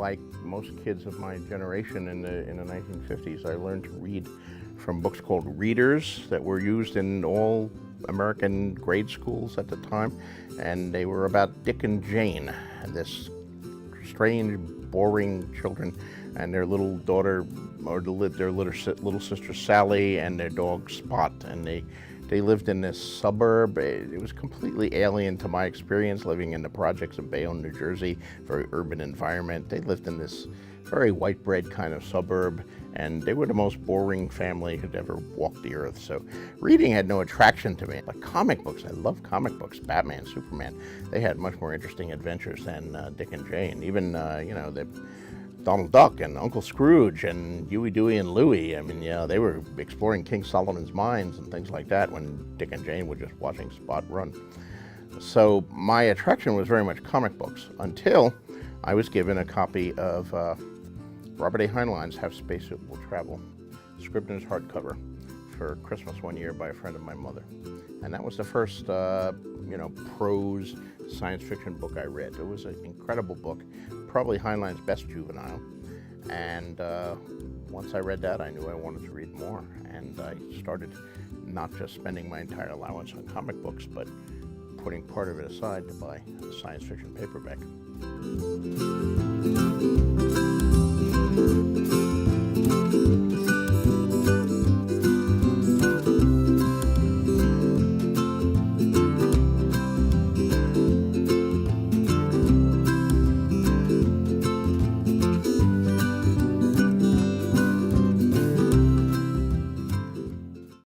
like most kids of my generation in the 1950s, I learned to read from books called readers that were used in all American grade schools at the time, and they were about Dick and Jane, this strange, boring children and their little daughter, or their little sister Sally, and their dog Spot, and they lived in this suburb. It was completely alien to my experience living in the projects of Bayonne, New Jersey, very urban environment. They lived in this very white bread kind of suburb, and they were the most boring family who'd ever walked the earth. So reading had no attraction to me. But comic books, I love comic books. Batman, Superman, they had much more interesting adventures than Dick and Jane. Even, the Donald Duck and Uncle Scrooge and Huey, Dewey, and Louie. I mean, they were exploring King Solomon's mines and things like that when Dick and Jane were just watching Spot run. So my attraction was very much comic books until I was given a copy of Robert A. Heinlein's Spacesuit Will Travel, Scribner's hardcover, for Christmas one year by a friend of my mother. And that was the first, prose science fiction book I read. It was an incredible book, probably Heinlein's best juvenile. And once I read that, I knew I wanted to read more. And I started not just spending my entire allowance on comic books, but putting part of it aside to buy a science fiction paperback.